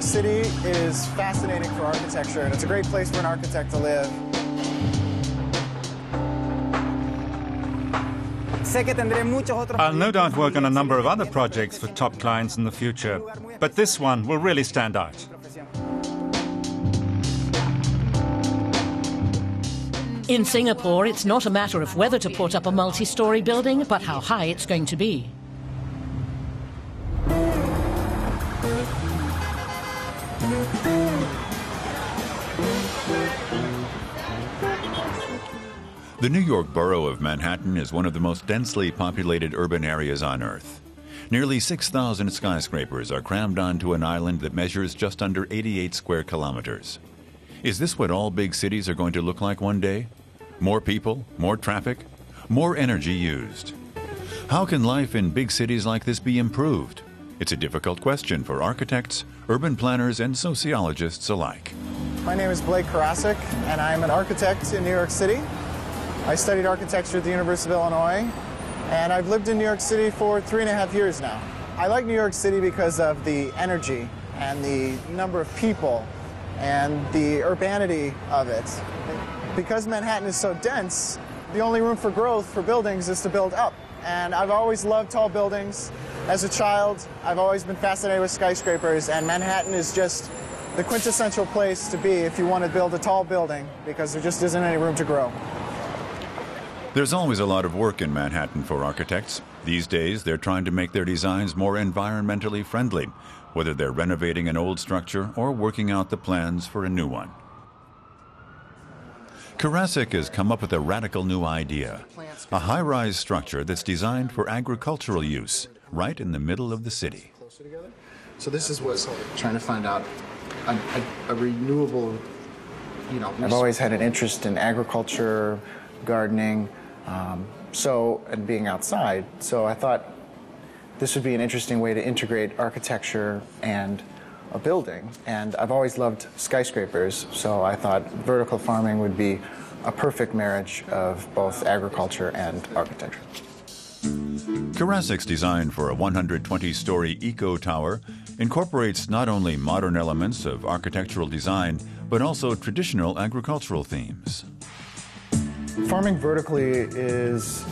City is fascinating for architecture, and it's a great place for an architect to live. I'll no doubt work on a number of other projects for top clients in the future, but this one will really stand out. In Singapore, it's not a matter of whether to put up a multi-story building, but how high it's going to be. The New York borough of Manhattan is one of the most densely populated urban areas on Earth. Nearly 6,000 skyscrapers are crammed onto an island that measures just under 88 square kilometers. Is this what all big cities are going to look like one day? More people, more traffic, more energy used. How can life in big cities like this be improved? It's a difficult question for architects, urban planners, and sociologists alike. My name is Blake Karasik, and I'm an architect in New York City. I studied architecture at the University of Illinois, and I've lived in New York City for 3.5 years now. I like New York City because of the energy and the number of people and the urbanity of it. Because Manhattan is so dense, the only room for growth for buildings is to build up. And I've always loved tall buildings. As a child, I've always been fascinated with skyscrapers, and Manhattan is just the quintessential place to be if you want to build a tall building, because there just isn't any room to grow. There's always a lot of work in Manhattan for architects. These days, they're trying to make their designs more environmentally friendly, whether they're renovating an old structure or working out the plans for a new one. Karasik has come up with a radical new idea, a high-rise structure that's designed for agricultural use, right in the middle of the city. So this is what's trying to find out a renewable, I've always had an interest in agriculture, gardening, and being outside. So I thought this would be an interesting way to integrate architecture and a building. And I've always loved skyscrapers, so I thought vertical farming would be a perfect marriage of both agriculture and architecture. Karasik's design for a 120-story eco tower incorporates not only modern elements of architectural design, but also traditional agricultural themes. Farming vertically is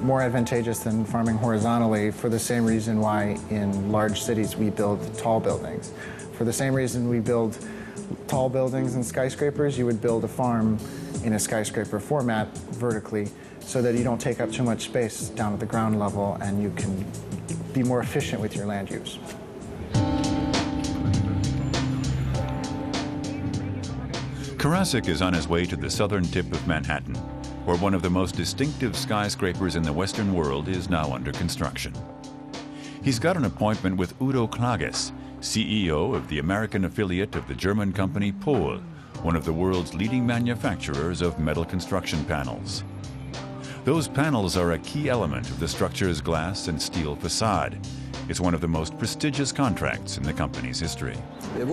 more advantageous than farming horizontally for the same reason why in large cities we build tall buildings. For the same reason we build tall buildings and skyscrapers, you would build a farm in a skyscraper format vertically so that you don't take up too much space down at the ground level and you can be more efficient with your land use. Karasik is on his way to the southern tip of Manhattan, where one of the most distinctive skyscrapers in the Western world is now under construction. He's got an appointment with Udo Klages, CEO of the American affiliate of the German company Pohl, one of the world's leading manufacturers of metal construction panels. Those panels are a key element of the structure's glass and steel facade. It's one of the most prestigious contracts in the company's history. We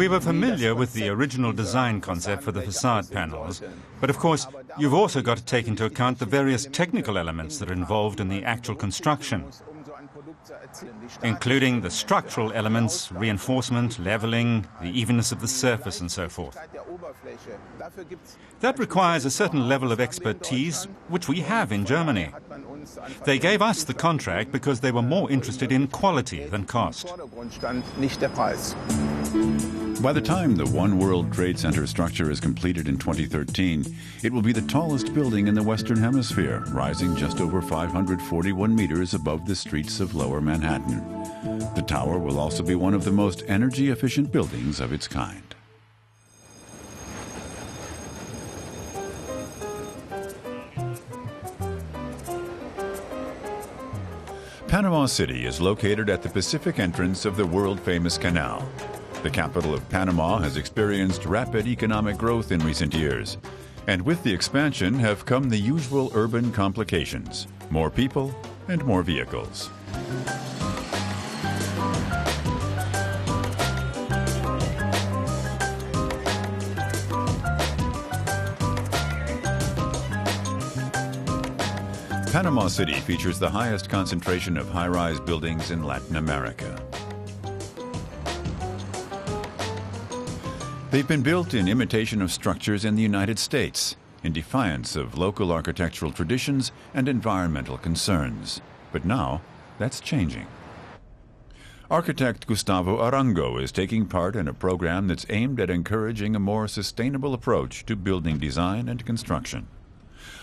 were familiar with the original design concept for the facade panels, but of course, you've also got to take into account the various technical elements that are involved in the actual construction, including the structural elements, reinforcement, leveling, the evenness of the surface, and so forth. That requires a certain level of expertise, which we have in Germany. They gave us the contract because they were more interested in quality than cost. By the time the One World Trade Center structure is completed in 2013, it will be the tallest building in the Western Hemisphere, rising just over 541 meters above the streets of Lower Manhattan. The tower will also be one of the most energy-efficient buildings of its kind. Panama City is located at the Pacific entrance of the world-famous canal. The capital of Panama has experienced rapid economic growth in recent years, and with the expansion have come the usual urban complications: more people and more vehicles. Panama City features the highest concentration of high-rise buildings in Latin America. They've been built in imitation of structures in the United States, in defiance of local architectural traditions and environmental concerns. But now, that's changing. Architect Gustavo Arango is taking part in a program that's aimed at encouraging a more sustainable approach to building design and construction.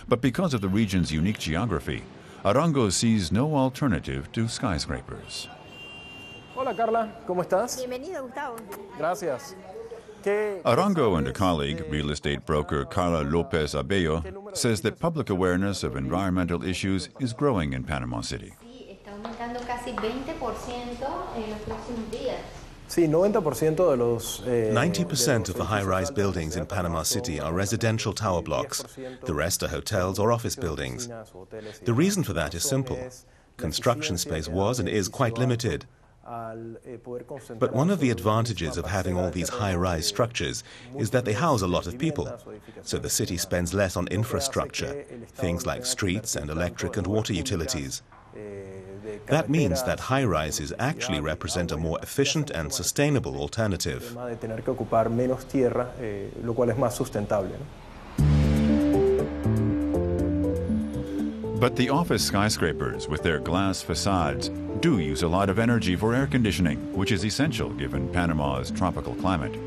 But because of the region's unique geography, Arango sees no alternative to skyscrapers. Hola Carla, ¿cómo estás? Bienvenido, Gustavo. Gracias. Arango and a colleague, real estate broker Carla Lopez Abello, says that public awareness of environmental issues is growing in Panama City. Sí, está aumentando casi 20% en los próximos días. Sí, 90% de los 90% of the high-rise buildings in Panama City are residential tower blocks. The rest are hotels or office buildings. The reason for that is simple. Construction space was and is quite limited. But one of the advantages of having all these high-rise structures is that they house a lot of people. So the city spends less on infrastructure, things like streets and electric and water utilities. That means that high-rises actually represent a more efficient and sustainable alternative. But the office skyscrapers, with their glass facades, do use a lot of energy for air conditioning, which is essential given Panama's tropical climate.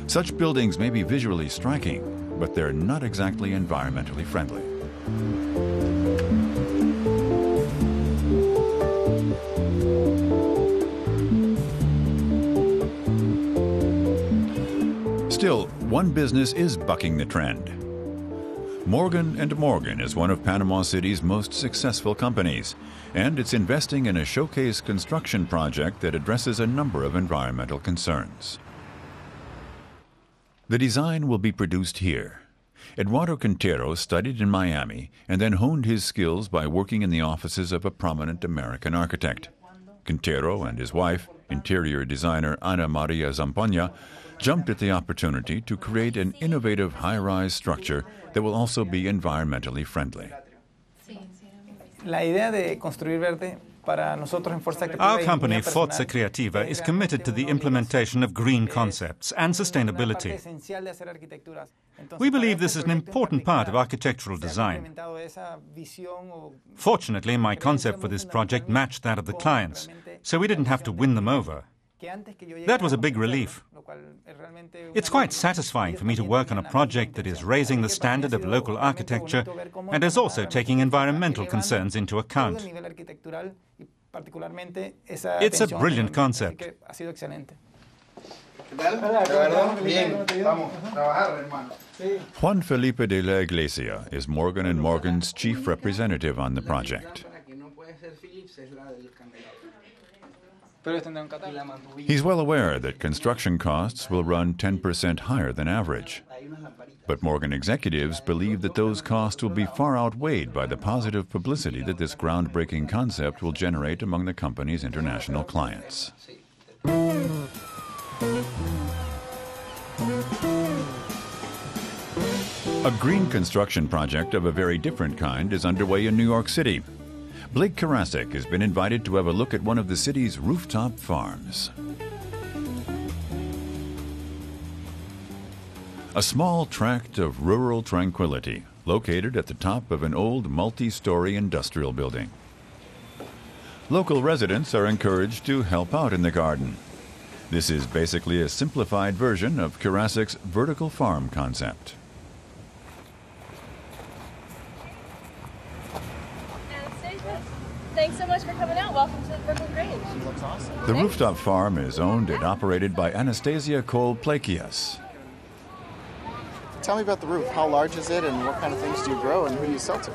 Such buildings may be visually striking, but they're not exactly environmentally friendly. Still, one business is bucking the trend. Morgan & Morgan is one of Panama City's most successful companies, and it's investing in a showcase construction project that addresses a number of environmental concerns. The design will be produced here. Eduardo Quintero studied in Miami and then honed his skills by working in the offices of a prominent American architect. Quintero and his wife, interior designer Ana Maria Zampoña, jumped at the opportunity to create an innovative high-rise structure that will also be environmentally friendly. Our company, Forza Creativa, is committed to the implementation of green concepts and sustainability. We believe this is an important part of architectural design. Fortunately, my concept for this project matched that of the clients, so we didn't have to win them over. That was a big relief. It's quite satisfying for me to work on a project that is raising the standard of local architecture and is also taking environmental concerns into account. It's a brilliant concept. Juan Felipe de la Iglesia is Morgan & Morgan's chief representative on the project. He's well aware that construction costs will run 10% higher than average. But Morgan executives believe that those costs will be far outweighed by the positive publicity that this groundbreaking concept will generate among the company's international clients. A green construction project of a very different kind is underway in New York City. Blake Karasik has been invited to have a look at one of the city's rooftop farms. A small tract of rural tranquility located at the top of an old multi-story industrial building. Local residents are encouraged to help out in the garden. This is basically a simplified version of Karasik's vertical farm concept. Thanks so much for coming out. Welcome to the Brooklyn Grange. Looks awesome. The rooftop farm is owned and operated by Anastasia Cole-Plakias. Tell me about the roof. How large is it and what kind of things do you grow and who do you sell to?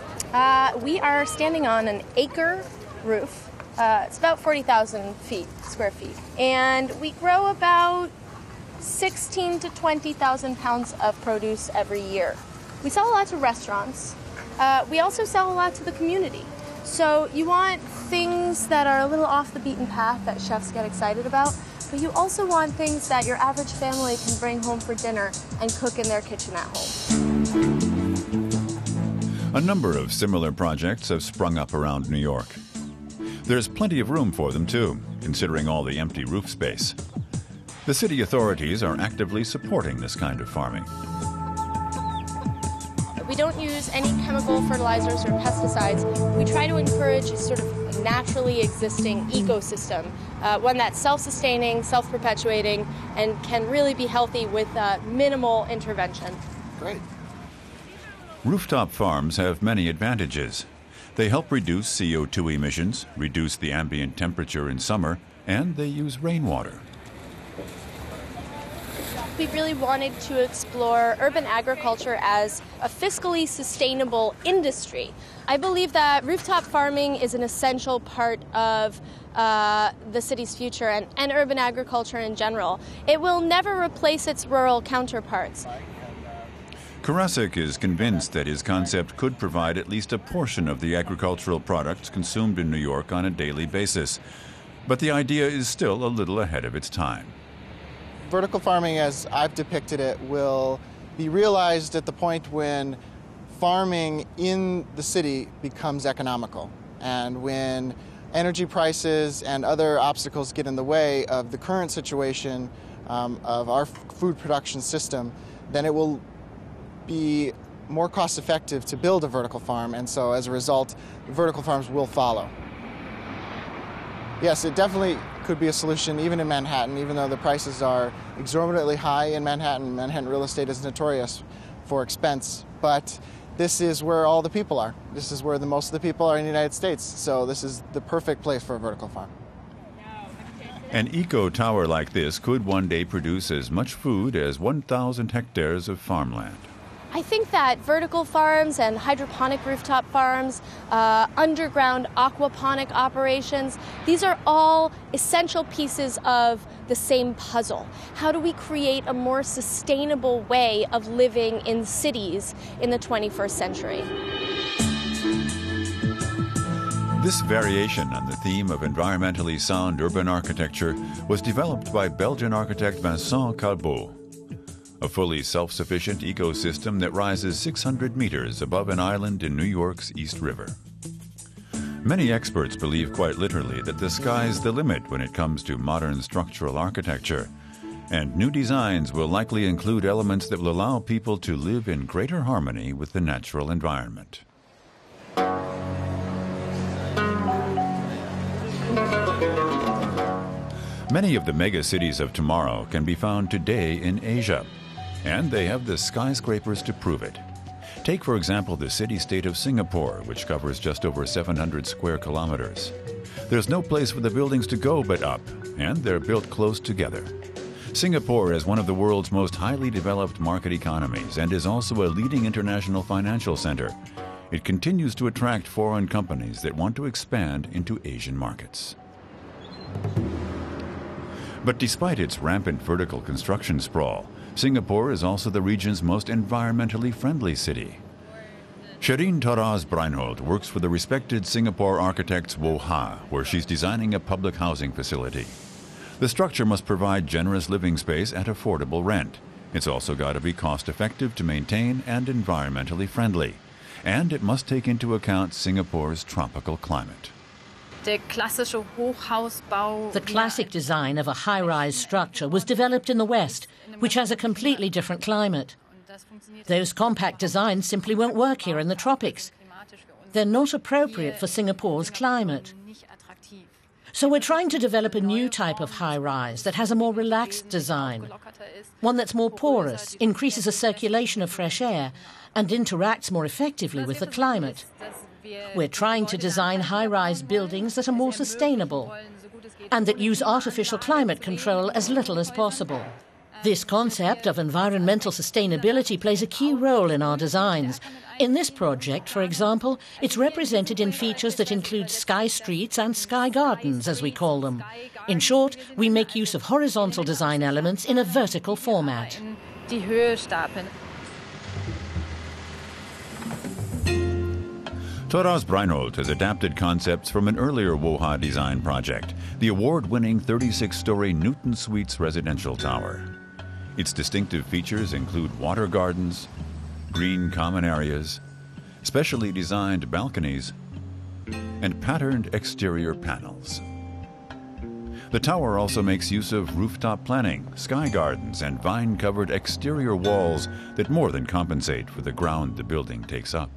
We are standing on an acre roof. It's about 40,000 square feet. And we grow about 16 to 20,000 pounds of produce every year. We sell a lot to restaurants. We also sell a lot to the community. So you want things that are a little off the beaten path that chefs get excited about, but you also want things that your average family can bring home for dinner and cook in their kitchen at home. A number of similar projects have sprung up around New York. There's plenty of room for them too, considering all the empty roof space. The city authorities are actively supporting this kind of farming. We don't use any chemical fertilizers or pesticides. We try to encourage a sort of naturally existing ecosystem, one that's self-sustaining, self-perpetuating, and can really be healthy with minimal intervention. Great. Rooftop farms have many advantages. They help reduce CO2 emissions, reduce the ambient temperature in summer, and they use rainwater. We really wanted to explore urban agriculture as a fiscally sustainable industry. I believe that rooftop farming is an essential part of the city's future and urban agriculture in general. It will never replace its rural counterparts. Karasik is convinced that his concept could provide at least a portion of the agricultural products consumed in New York on a daily basis. But the idea is still a little ahead of its time. Vertical farming, as I've depicted it, will be realized at the point when farming in the city becomes economical, and when energy prices and other obstacles get in the way of the current situation of our food production system, then it will be more cost effective to build a vertical farm, and so as a result, vertical farms will follow. Yes, it definitely could be a solution even in Manhattan, even though the prices are exorbitantly high in Manhattan. Manhattan real estate is notorious for expense, but this is where all the people are. This is where the most of the people are in the United States, so this is the perfect place for a vertical farm. An eco-tower like this could one day produce as much food as 1,000 hectares of farmland. I think that vertical farms and hydroponic rooftop farms, underground aquaponic operations, these are all essential pieces of the same puzzle. How do we create a more sustainable way of living in cities in the 21st century? This variation on the theme of environmentally sound urban architecture was developed by Belgian architect Vincent Calbeau. A fully self-sufficient ecosystem that rises 600 meters above an island in New York's East River. Many experts believe quite literally that the sky's the limit when it comes to modern structural architecture, and new designs will likely include elements that will allow people to live in greater harmony with the natural environment. Many of the megacities of tomorrow can be found today in Asia, and they have the skyscrapers to prove it. Take, for example, the city-state of Singapore, which covers just over 700 square kilometers. There's no place for the buildings to go but up, and they're built close together. Singapore is one of the world's most highly developed market economies and is also a leading international financial center. It continues to attract foreign companies that want to expand into Asian markets. But despite its rampant vertical construction sprawl, Singapore is also the region's most environmentally friendly city. Shireen Taraz-Breinholt works for the respected Singapore architects Woha, where she's designing a public housing facility. The structure must provide generous living space at affordable rent. It's also got to be cost-effective to maintain and environmentally friendly. And it must take into account Singapore's tropical climate. The classic design of a high-rise structure was developed in the West, which has a completely different climate. Those compact designs simply won't work here in the tropics. They're not appropriate for Singapore's climate. So we're trying to develop a new type of high-rise that has a more relaxed design, one that's more porous, increases the circulation of fresh air, and interacts more effectively with the climate. We're trying to design high-rise buildings that are more sustainable and that use artificial climate control as little as possible. This concept of environmental sustainability plays a key role in our designs. In this project, for example, it's represented in features that include sky streets and sky gardens, as we call them. In short, we make use of horizontal design elements in a vertical format. Taraz-Breinholt has adapted concepts from an earlier Woha design project, the award-winning 36-story Newton Suites residential tower. Its distinctive features include water gardens, green common areas, specially designed balconies, and patterned exterior panels. The tower also makes use of rooftop planning, sky gardens, and vine-covered exterior walls that more than compensate for the ground the building takes up.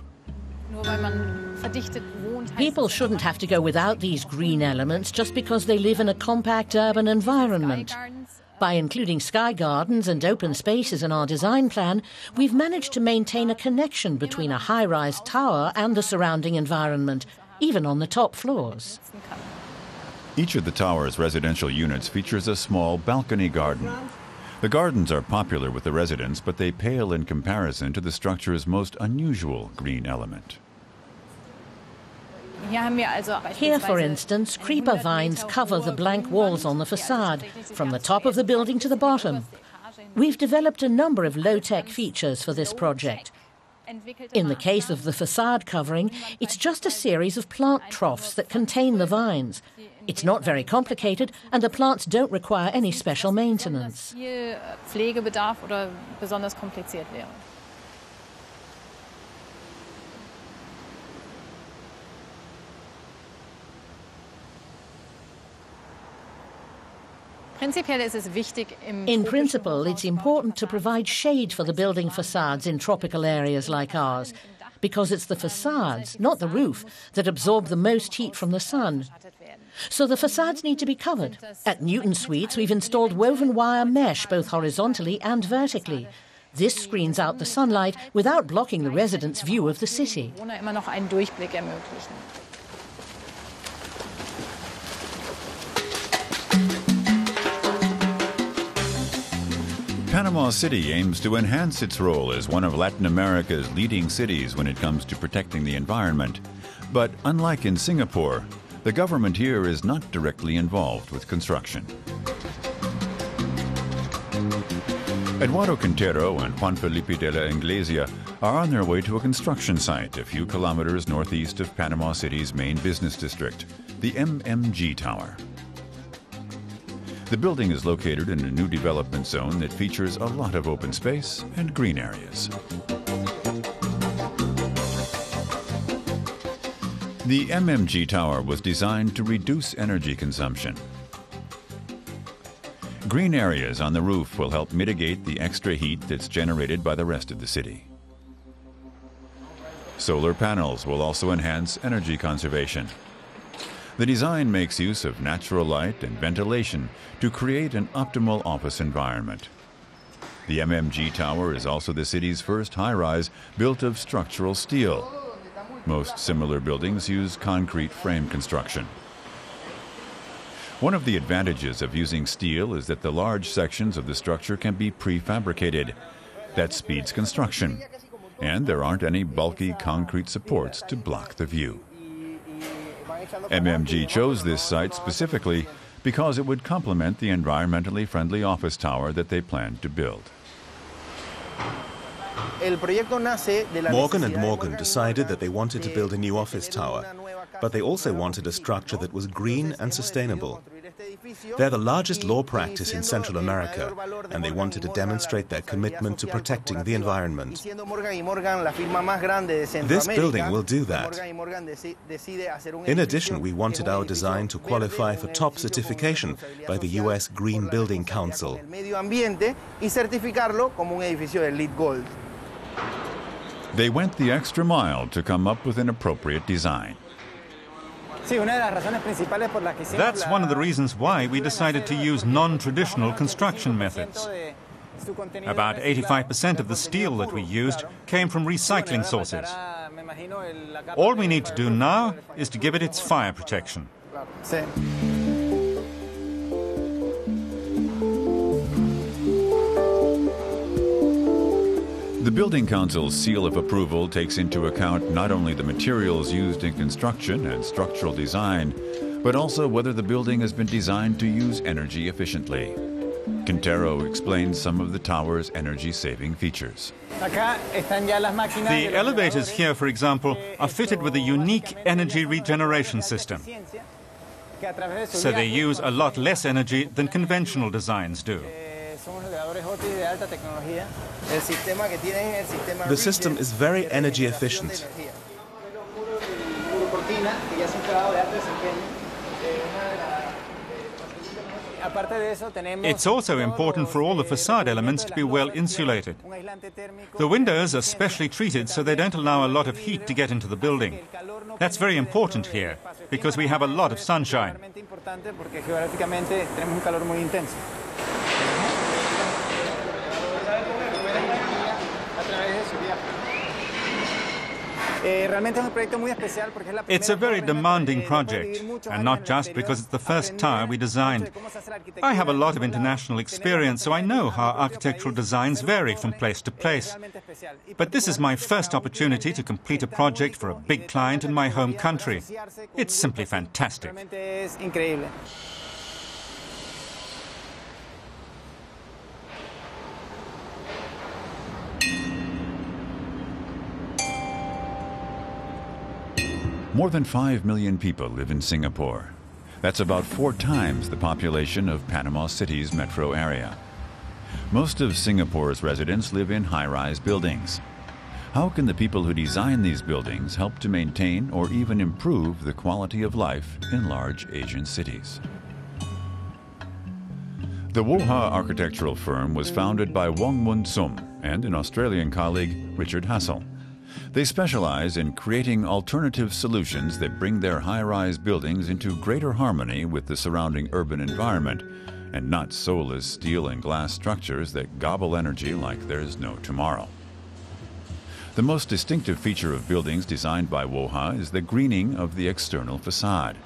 People shouldn't have to go without these green elements just because they live in a compact urban environment. By including sky gardens and open spaces in our design plan, we've managed to maintain a connection between a high-rise tower and the surrounding environment, even on the top floors. Each of the tower's residential units features a small balcony garden. The gardens are popular with the residents, but they pale in comparison to the structure's most unusual green element. Here, for instance, creeper vines cover the blank walls on the facade, from the top of the building to the bottom. We've developed a number of low-tech features for this project. In the case of the facade covering, it's just a series of plant troughs that contain the vines. It's not very complicated, and the plants don't require any special maintenance. In principle, it's important to provide shade for the building facades in tropical areas like ours, because it's the facades, not the roof, that absorb the most heat from the sun. So the facades need to be covered. At Newton Suites, we've installed woven wire mesh both horizontally and vertically. This screens out the sunlight without blocking the residents' view of the city. Panama City aims to enhance its role as one of Latin America's leading cities when it comes to protecting the environment. But unlike in Singapore, the government here is not directly involved with construction. Eduardo Quintero and Juan Felipe de la Iglesia are on their way to a construction site a few kilometers northeast of Panama City's main business district, the MMG Tower. The building is located in a new development zone that features a lot of open space and green areas. The MMG Tower was designed to reduce energy consumption. Green areas on the roof will help mitigate the extra heat that's generated by the rest of the city. Solar panels will also enhance energy conservation. The design makes use of natural light and ventilation to create an optimal office environment. The MMG Tower is also the city's first high-rise built of structural steel. Most similar buildings use concrete frame construction. One of the advantages of using steel is that the large sections of the structure can be prefabricated. That speeds construction, and there aren't any bulky concrete supports to block the view. MMG chose this site specifically because it would complement the environmentally friendly office tower that they planned to build. Morgan & Morgan decided that they wanted to build a new office tower, but they also wanted a structure that was green and sustainable. They're the largest law practice in Central America, and they wanted to demonstrate their commitment to protecting the environment. This building will do that. In addition, we wanted our design to qualify for top certification by the U.S. Green Building Council. They went the extra mile to come up with an appropriate design. That's one of the reasons why we decided to use non-traditional construction methods. About 85% of the steel that we used came from recycling sources. All we need to do now is to give it its fire protection. The Building Council's seal of approval takes into account not only the materials used in construction and structural design, but also whether the building has been designed to use energy efficiently. Quintero explains some of the tower's energy-saving features. The elevators here, for example, are fitted with a unique energy regeneration system. So they use a lot less energy than conventional designs do. The system is very energy efficient. It's also important for all the facade elements to be well insulated. The windows are specially treated so they don't allow a lot of heat to get into the building. That's very important here, because we have a lot of sunshine. It's a very demanding project, and not just because it's the first tower we designed. I have a lot of international experience, so I know how architectural designs vary from place to place. But this is my first opportunity to complete a project for a big client in my home country. It's simply fantastic. More than 5 million people live in Singapore. That's about 4 times the population of Panama City's metro area. Most of Singapore's residents live in high-rise buildings. How can the people who design these buildings help to maintain or even improve the quality of life in large Asian cities? The Woha architectural firm was founded by Wong Mun Sum and an Australian colleague, Richard Hassel. They specialize in creating alternative solutions that bring their high-rise buildings into greater harmony with the surrounding urban environment, and not soulless steel and glass structures that gobble energy like there's no tomorrow. The most distinctive feature of buildings designed by Woha is the greening of the external facade.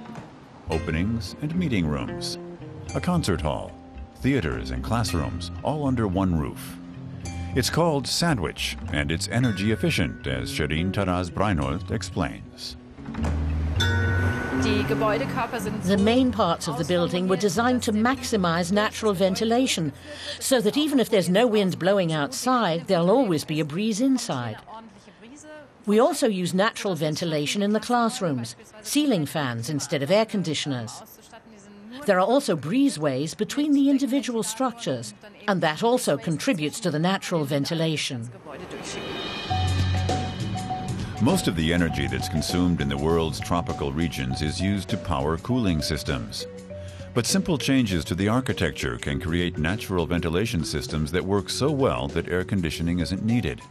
Openings and meeting rooms, a concert hall, theaters and classrooms, all under one roof. It's called Sandwich, and it's energy efficient, as Sherin Taraz-Breinholt explains. The main parts of the building were designed to maximize natural ventilation, so that even if there's no wind blowing outside, there'll always be a breeze inside. We also use natural ventilation in the classrooms, ceiling fans instead of air conditioners. There are also breezeways between the individual structures, and that also contributes to the natural ventilation. Most of the energy that's consumed in the world's tropical regions is used to power cooling systems. But simple changes to the architecture can create natural ventilation systems that work so well that air conditioning isn't needed.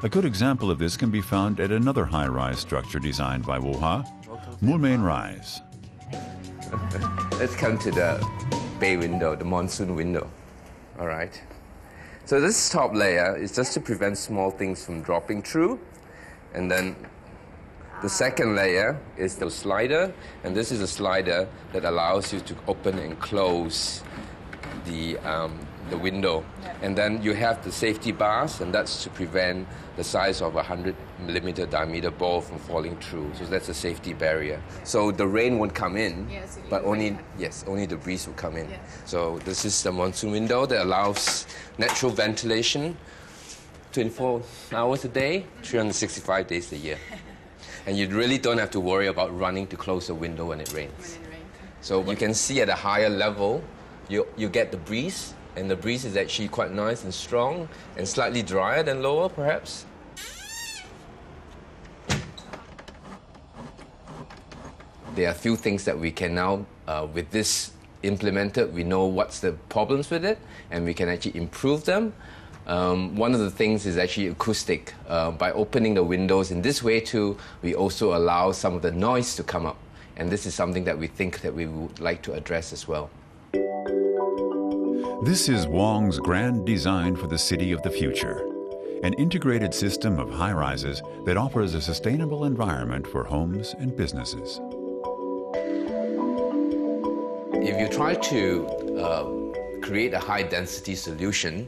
A good example of this can be found at another high-rise structure designed by Woha, Moulmein Rise. Let's come to the bay window, the monsoon window. All right. So this top layer is just to prevent small things from dropping through. And then the second layer is the slider. And this is a slider that allows you to open and close the window. And then you have the safety bars, and that's to prevent the size of a 100mm diameter ball from falling through. So that's a safety barrier. So the rain won't come in, but only the breeze will come in. Yeah. So this is the monsoon window that allows natural ventilation 24 hours a day, 365 days a year. And you really don't have to worry about running to close the window when it rains. So you can see at a higher level, you get the breeze, and the breeze is actually quite nice and strong and slightly drier than lower, perhaps. There are a few things that we can now, with this implemented, we know what's the problems with it, and we can actually improve them. One of the things is actually acoustic. By opening the windows in this way too, we also allow some of the noise to come up. And this is something that we think that we would like to address as well. This is Wong's grand design for the city of the future, an integrated system of high-rises that offers a sustainable environment for homes and businesses. If you try to create a high-density solution,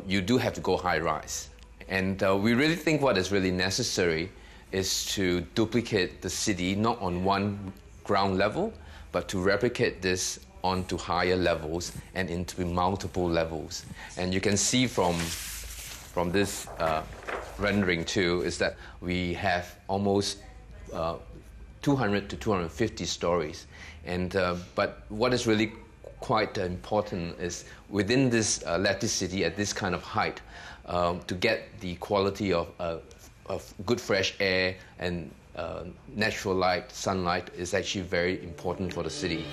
you do have to go high-rise. And we really think what is really necessary is to duplicate the city not on one ground level, but to replicate this onto higher levels and into multiple levels. And you can see from this rendering too, is that we have almost 200 to 250 stories. And but what is really quite important is within this lattice city at this kind of height, to get the quality of good fresh air and natural light, sunlight, is actually very important for the city.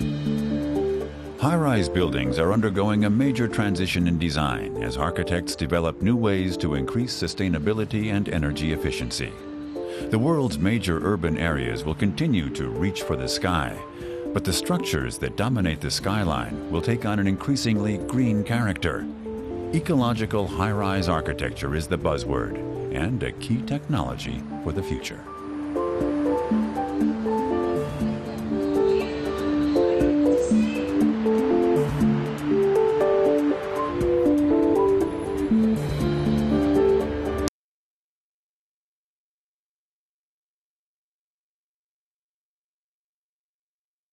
High-rise buildings are undergoing a major transition in design as architects develop new ways to increase sustainability and energy efficiency. The world's major urban areas will continue to reach for the sky, but the structures that dominate the skyline will take on an increasingly green character. Ecological high-rise architecture is the buzzword and a key technology for the future.